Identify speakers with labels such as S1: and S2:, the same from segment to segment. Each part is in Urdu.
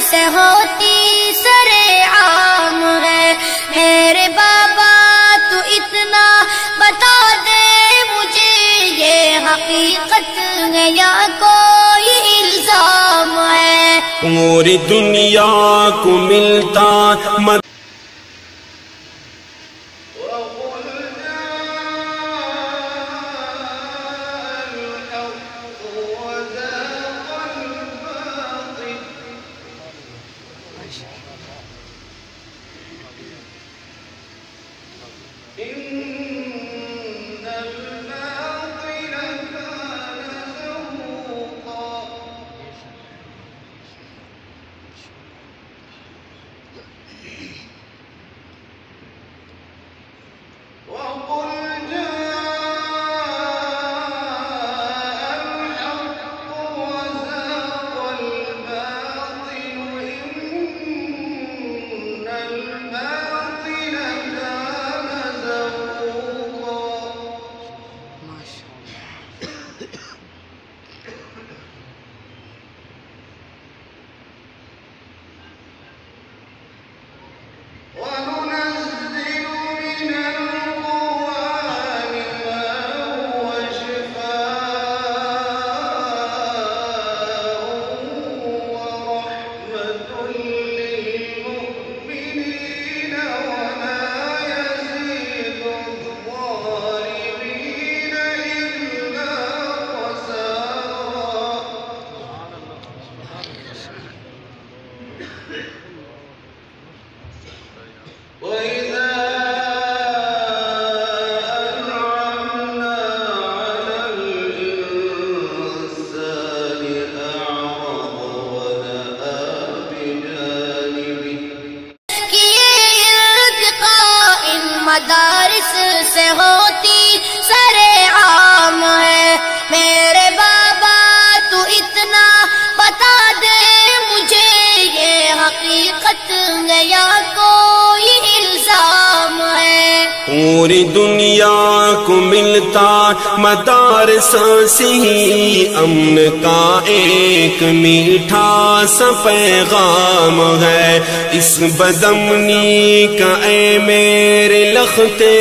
S1: سے ہوتی سرے عام ہے، میرے بابا تو اتنا بتا دے مجھے، یہ حقیقت ہے یا کوئی الزام ہے؟
S2: پوری دنیا کو ملتا
S1: مدارس سے ہوتی سرے عام ہے، میرے بابا تو اتنا بتا دے مجھے، یہ حقیقت ہے یا کوئی الزام ہے؟
S2: پوری دنیا کو ملتا مدارس سے ہی امن کا ایک میٹھا سا پیغام ہے، اس بدامنی کا اے میرے لختے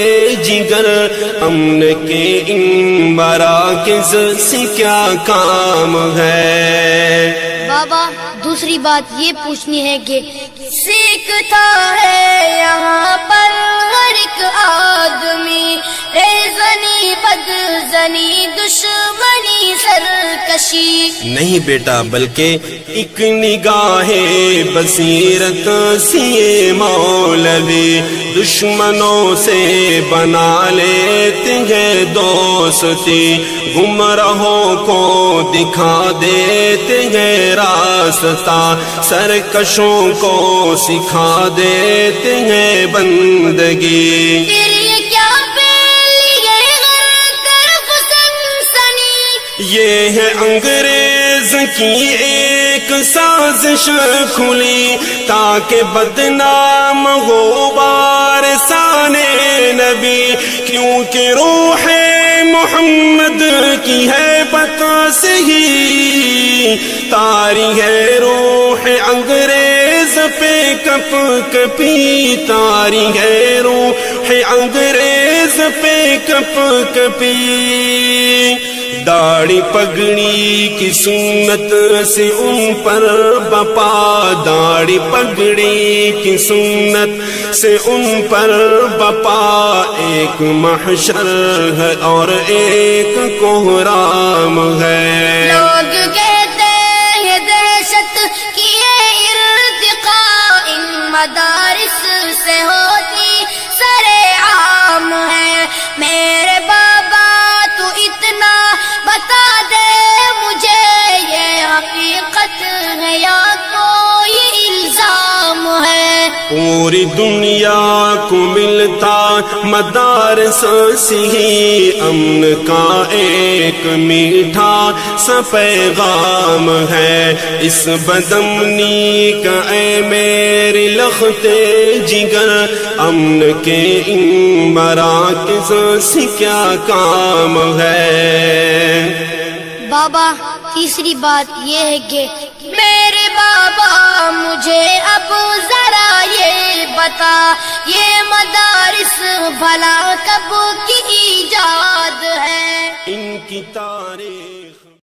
S2: جگر، امن کے ان مراکز سے کیا کام ہے؟
S1: بابا دوسری بات یہ پوچھنی ہے کہ سیکھتا ہے یہاں پر ہر ایک آدمی، ریزنی بدزنی دشمنی سرکشی؟
S2: نہیں بیٹا، بلکہ ایک نگاہ بصیرت سے مولوی دشمنوں سے بنا لیتے ہیں دوستی، گمراہوں کو دکھا دیتے ہیں راستہ، سرکشوں کو سکھا دیتے ہیں بندگی۔
S1: پھر یہ کیا پہلی سنسنی،
S2: یہ ہے انگریز کی ایک سازش کھلی تاکہ بدنام ہو وارثان نبی، کیونکہ روح محمد کی ہے بتا سے ہی تاری ہے روح انگریز پہ کپ کپی، تاری ہے روح انگریز پہ کپ کپی۔ داڑھی پگڑی کی سنت سے ان پر بپا، داڑھی پگڑی کی سنت سے ان پر بپا، ایک محشر ہے اور ایک کوہرام ہے۔
S1: لوگ کہتے ہیں دہشت کی یہ ارتقاء ان مدارس سے ہوتی سرے عام ہے، میرے بابا تو اتنا بتا دے مجھے، یہ حقیقت ہے یا کوئی الزام ہے؟
S2: پوری دنیا کو ملتا مدارس سے ہی امن کا ایک میٹھا سا پیغام ہے، اس بدامنی کا اے میرے لختے جگر، امن کے ان مراکز سے کیا کام ہے؟
S1: بابا تیسری بات یہ ہے کہ میرے بابا مجھے اب ذرا یہ بتا، یہ مدارس بھلا کب کی ایجاد ہے؟
S2: ان کی تاریخ